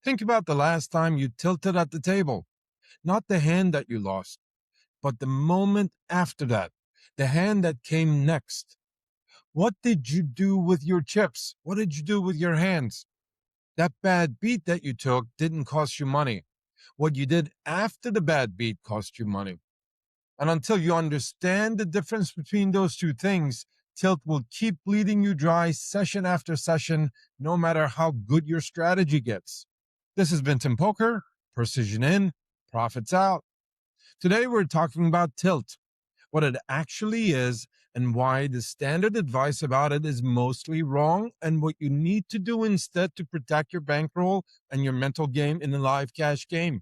Think about the last time you tilted at the table, not the hand that you lost, but the moment after that, the hand that came next. What did you do with your chips? What did you do with your hands? That bad beat that you took didn't cost you money. What you did after the bad beat cost you money. And until you understand the difference between those two things, tilt will keep bleeding you dry session after session, no matter how good your strategy gets. This is Vinton Poker, precision in, profits out. Today we're talking about tilt, what it actually is, and why the standard advice about it is mostly wrong, and what you need to do instead to protect your bankroll and your mental game in the live cash game.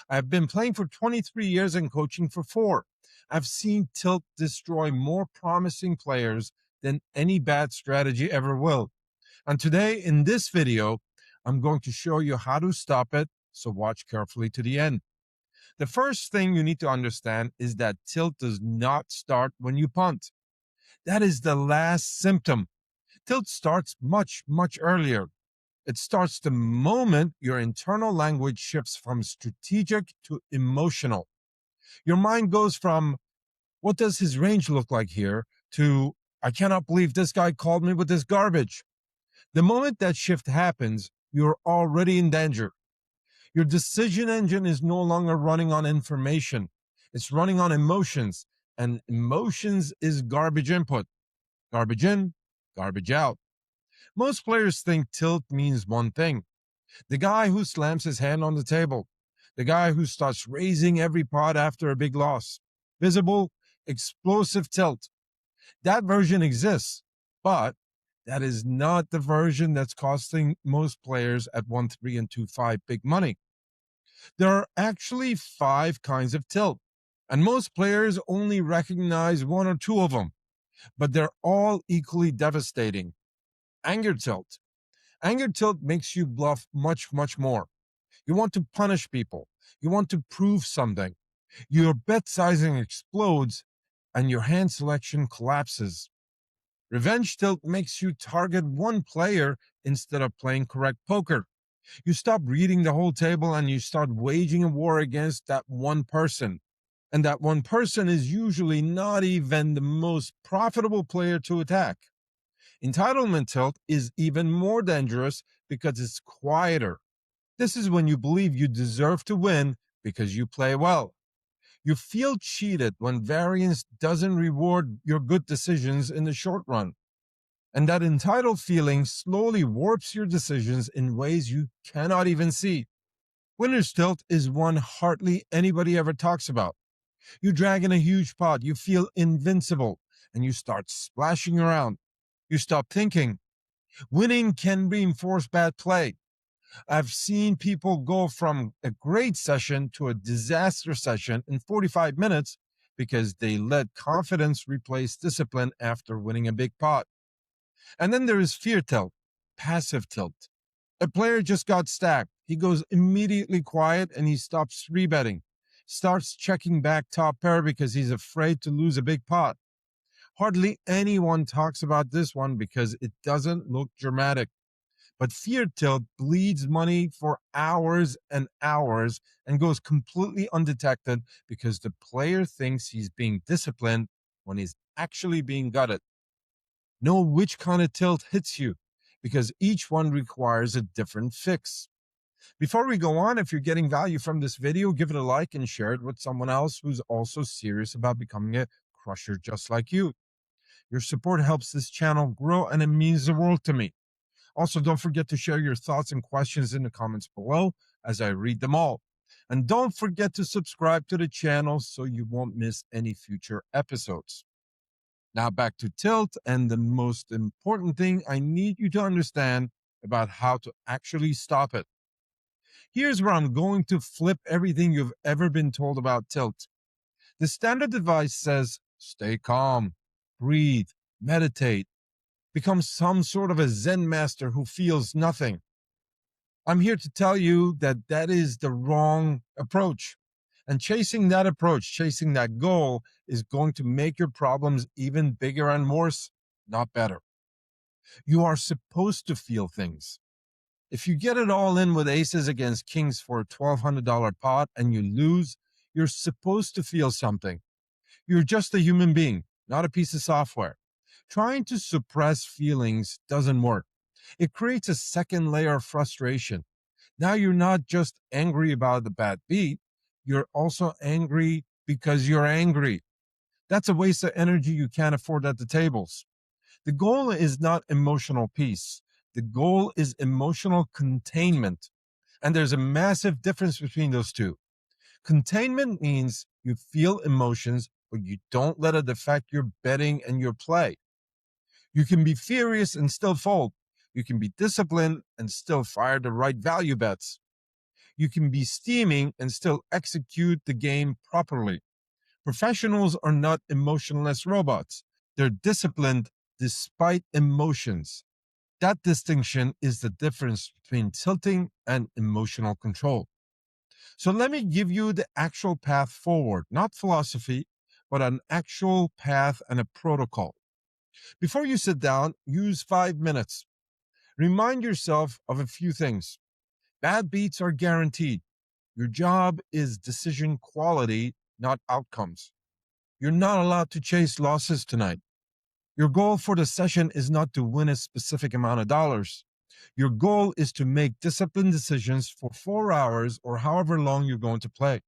I've been playing for 23 years and coaching for 4. I've seen tilt destroy more promising players than any bad strategy ever will. And today in this video, I'm going to show you how to stop it, so watch carefully to the end. The first thing you need to understand is that tilt does not start when you punt. That is the last symptom. Tilt starts much, much earlier. It starts the moment your internal language shifts from strategic to emotional. Your mind goes from, what does his range look like here, to, I cannot believe this guy called me with this garbage. The moment that shift happens, you're already in danger. Your decision engine is no longer running on information. It's running on emotions, and emotions is garbage input. Garbage in, garbage out. Most players think tilt means one thing. The guy who slams his hand on the table. The guy who starts raising every pot after a big loss. Visible, explosive tilt. That version exists, but that is not the version that's costing most players at 1-3 and 2-5 big money. There are actually 5 kinds of tilt, and most players only recognize 1 or 2 of them, but they're all equally devastating. Anger tilt. Anger tilt makes you bluff much, much more. You want to punish people. You want to prove something. Your bet sizing explodes and your hand selection collapses. Revenge tilt makes you target one player instead of playing correct poker. You stop reading the whole table and you start waging a war against that one person. And that one person is usually not even the most profitable player to attack. Entitlement tilt is even more dangerous because it's quieter. This is when you believe you deserve to win because you play well. You feel cheated when variance doesn't reward your good decisions in the short run. And that entitled feeling slowly warps your decisions in ways you cannot even see. Winner's tilt is one hardly anybody ever talks about. You drag in a huge pot, you feel invincible, and you start splashing around. You stop thinking. Winning can reinforce bad play. I've seen people go from a great session to a disaster session in 45 minutes because they let confidence replace discipline after winning a big pot. And then there is fear tilt, passive tilt. A player just got stacked. He goes immediately quiet and he stops rebetting, starts checking back top pair because he's afraid to lose a big pot. Hardly anyone talks about this one because it doesn't look dramatic. But fear tilt bleeds money for hours and hours and goes completely undetected because the player thinks he's being disciplined when he's actually being gutted. Know which kind of tilt hits you because each one requires a different fix. Before we go on, if you're getting value from this video, give it a like and share it with someone else who's also serious about becoming a crusher just like you. Your support helps this channel grow and it means the world to me. Also, don't forget to share your thoughts and questions in the comments below as I read them all. And don't forget to subscribe to the channel so you won't miss any future episodes. Now back to tilt, and the most important thing I need you to understand about how to actually stop it. Here's where I'm going to flip everything you've ever been told about tilt. The standard advice says, stay calm, breathe, meditate, become some sort of a Zen master who feels nothing. I'm here to tell you that that is the wrong approach. And chasing that approach, chasing that goal is going to make your problems even bigger and worse, not better. You are supposed to feel things. If you get it all in with aces against kings for a $1,200 pot and you lose, you're supposed to feel something. You're just a human being, not a piece of software. Trying to suppress feelings doesn't work. It creates a second layer of frustration. Now you're not just angry about the bad beat, you're also angry because you're angry. That's a waste of energy you can't afford at the tables. The goal is not emotional peace. The goal is emotional containment. And there's a massive difference between those two. Containment means you feel emotions, but you don't let it affect your betting and your play. You can be furious and still fold. You can be disciplined and still fire the right value bets. You can be steaming and still execute the game properly. Professionals are not emotionless robots. They're disciplined despite emotions. That distinction is the difference between tilting and emotional control. So let me give you the actual path forward, not philosophy, but an actual path and a protocol. Before you sit down, use 5 minutes. Remind yourself of a few things. Bad beats are guaranteed. Your job is decision quality, not outcomes. You're not allowed to chase losses tonight. Your goal for the session is not to win a specific amount of dollars. Your goal is to make disciplined decisions for 4 hours or however long you're going to play.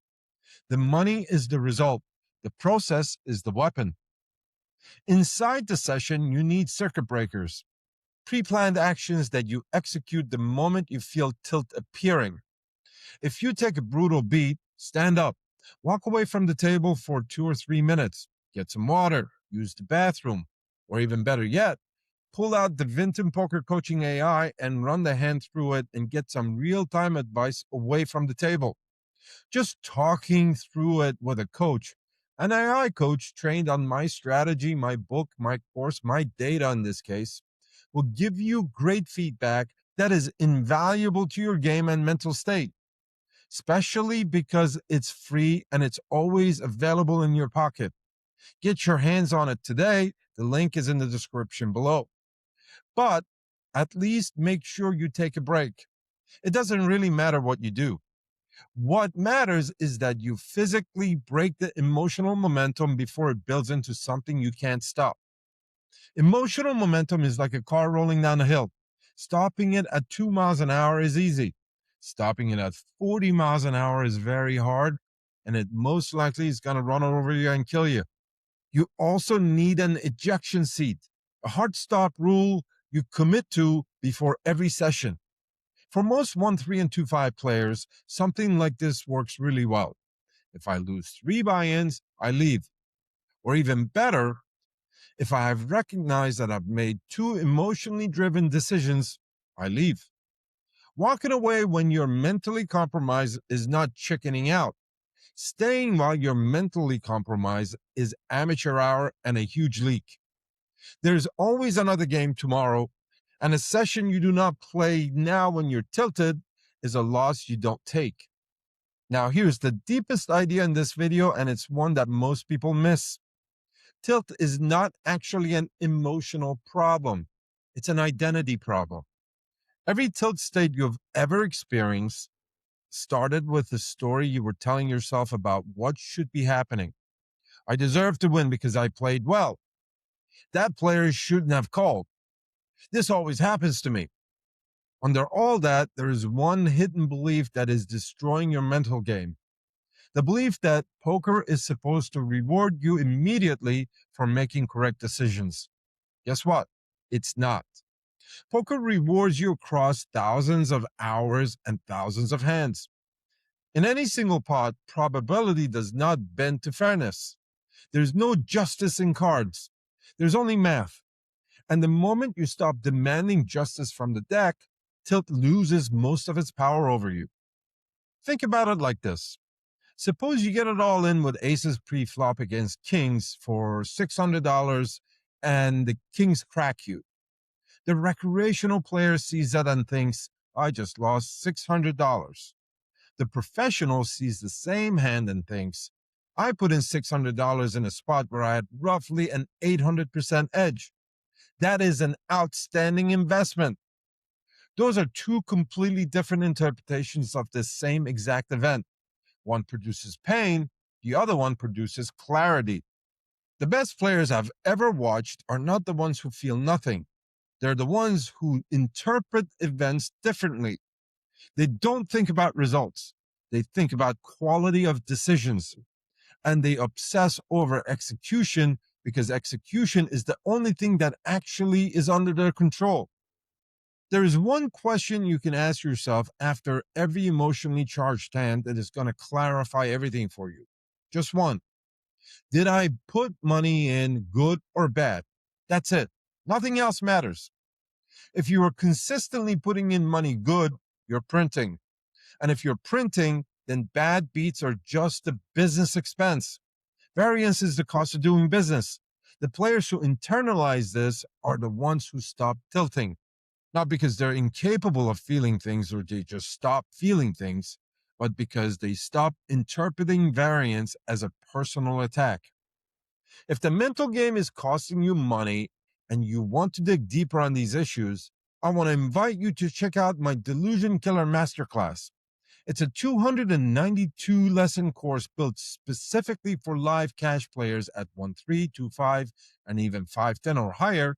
The money is the result. The process is the weapon. Inside the session, you need circuit breakers, pre-planned actions that you execute the moment you feel tilt appearing. If you take a brutal beat, stand up, walk away from the table for 2 or 3 minutes, get some water, use the bathroom, or even better yet, pull out the Vinton Poker Coaching AI and run the hand through it and get some real-time advice away from the table. Just talking through it with a coach, an AI coach trained on my strategy, my book, my course, my data in this case, will give you great feedback that is invaluable to your game and mental state, especially because it's free and it's always available in your pocket. Get your hands on it today. The link is in the description below. But at least make sure you take a break. It doesn't really matter what you do. What matters is that you physically break the emotional momentum before it builds into something you can't stop. Emotional momentum is like a car rolling down a hill. Stopping it at 2 miles an hour is easy. Stopping it at 40 miles an hour is very hard, and it most likely is going to run over you and kill you. You also need an ejection seat, a hard stop rule you commit to before every session. For most 1, 3, and 2, 5 players, something like this works really well. If I lose 3 buy-ins, I leave. Or even better, if I have recognized that I've made 2 emotionally driven decisions, I leave. Walking away when you're mentally compromised is not chickening out. Staying while you're mentally compromised is amateur hour and a huge leak. There's always another game tomorrow, and a session you do not play now when you're tilted is a loss you don't take. Now, here's the deepest idea in this video, and it's one that most people miss. Tilt is not actually an emotional problem. It's an identity problem. Every tilt state you've ever experienced started with the story you were telling yourself about what should be happening. I deserve to win because I played well. That player shouldn't have called. This always happens to me. Under all that, there is one hidden belief that is destroying your mental game. The belief that poker is supposed to reward you immediately for making correct decisions. Guess what? It's not. Poker rewards you across thousands of hours and thousands of hands. In any single pot, probability does not bend to fairness. There's no justice in cards. There's only math. And the moment you stop demanding justice from the deck, tilt loses most of its power over you. Think about it like this. Suppose you get it all in with aces pre-flop against kings for $600 and the kings crack you. The recreational player sees that and thinks, I just lost $600. The professional sees the same hand and thinks, I put in $600 in a spot where I had roughly an 800% edge. That is an outstanding investment. Those are two completely different interpretations of the same exact event. One produces pain, the other one produces clarity. The best players I've ever watched are not the ones who feel nothing. They're the ones who interpret events differently. They don't think about results. They think about quality of decisions, and they obsess over execution because execution is the only thing that actually is under their control. There is one question you can ask yourself after every emotionally charged hand that is going to clarify everything for you. Just one. Did I put money in, good or bad? That's it. Nothing else matters. If you are consistently putting in money good, you're printing. And if you're printing, then bad beats are just a business expense. Variance is the cost of doing business. The players who internalize this are the ones who stop tilting, not because they're incapable of feeling things or they just stop feeling things, but because they stop interpreting variance as a personal attack. If the mental game is costing you money and you want to dig deeper on these issues, I want to invite you to check out my Delusion Killer Masterclass. It's a 292 lesson course built specifically for live cash players at 1-3, 2-5, and even 5-10 or higher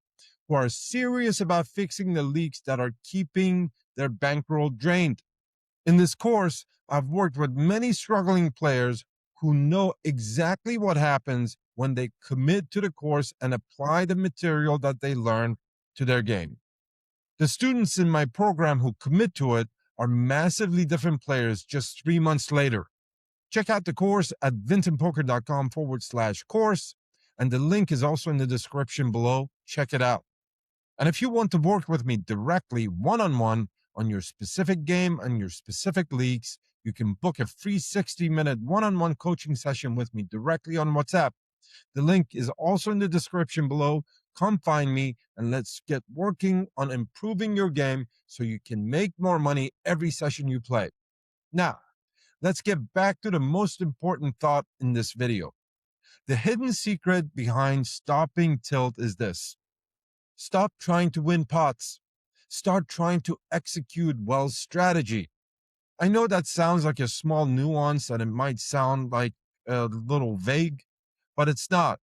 who are serious about fixing the leaks that are keeping their bankroll drained. In this course, I've worked with many struggling players who know exactly what happens when they commit to the course and apply the material that they learn to their game. The students in my program who commit to it are massively different players just 3 months later. Check out the course at vintonpoker.com/course, and the link is also in the description below. Check it out. And if you want to work with me directly one-on-one on your specific game and your specific leagues, you can book a free 60-minute one-on-one coaching session with me directly on WhatsApp. The link is also in the description below. Come find me and let's get working on improving your game so you can make more money every session you play. Now, let's get back to the most important thought in this video. The hidden secret behind stopping tilt is this. Stop trying to win pots. Start trying to execute well strategy. I know that sounds like a small nuance and it might sound like a little vague, but it's not.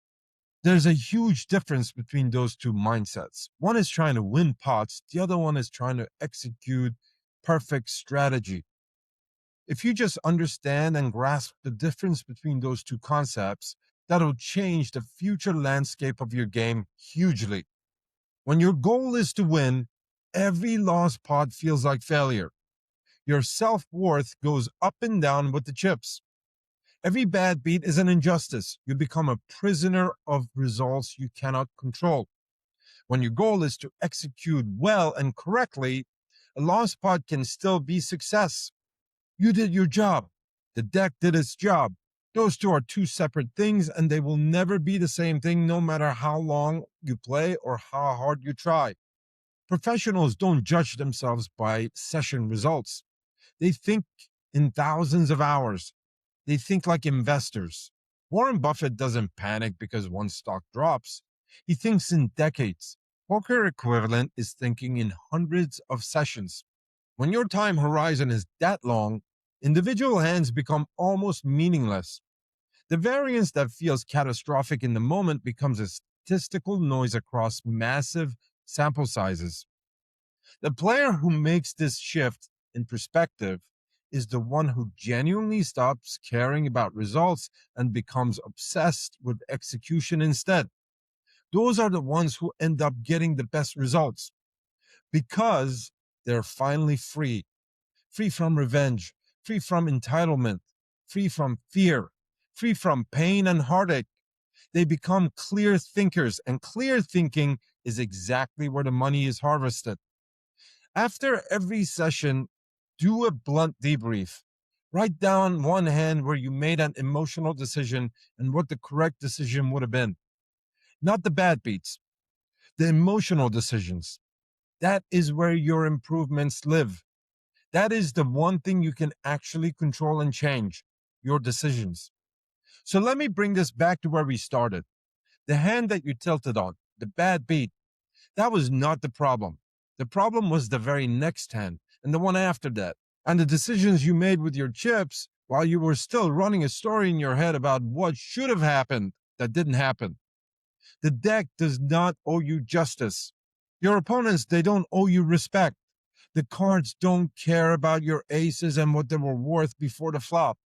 There's a huge difference between those two mindsets. One is trying to win pots, the other one is trying to execute perfect strategy. If you just understand and grasp the difference between those two concepts, that'll change the future landscape of your game hugely. When your goal is to win, every lost pot feels like failure. Your self-worth goes up and down with the chips. Every bad beat is an injustice. You become a prisoner of results you cannot control. When your goal is to execute well and correctly, a lost pot can still be success. You did your job. The deck did its job. Those two are two separate things, and they will never be the same thing no matter how long you play or how hard you try. Professionals don't judge themselves by session results. They think in thousands of hours. They think like investors. Warren Buffett doesn't panic because one stock drops. He thinks in decades. Poker equivalent is thinking in hundreds of sessions. When your time horizon is that long, individual hands become almost meaningless. The variance that feels catastrophic in the moment becomes a statistical noise across massive sample sizes. The player who makes this shift in perspective is the one who genuinely stops caring about results and becomes obsessed with execution instead. Those are the ones who end up getting the best results because they're finally free. Free from revenge, free from entitlement, free from fear, free from pain and heartache. They become clear thinkers, and clear thinking is exactly where the money is harvested. After every session, do a blunt debrief. Write down one hand where you made an emotional decision and what the correct decision would have been. Not the bad beats, the emotional decisions. That is where your improvements live. That is the one thing you can actually control and change, your decisions. So let me bring this back to where we started. The hand that you tilted on, the bad beat, that was not the problem. The problem was the very next hand and the one after that, and the decisions you made with your chips while you were still running a story in your head about what should have happened that didn't happen. The deck does not owe you justice. Your opponents, they don't owe you respect. The cards don't care about your aces and what they were worth before the flop.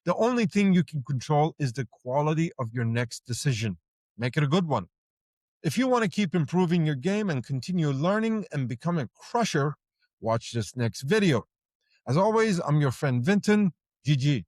The only thing you can control is the quality of your next decision. Make it a good one. If you want to keep improving your game and continue learning and become a crusher, watch this next video. As always, I'm your friend Vinton. GG.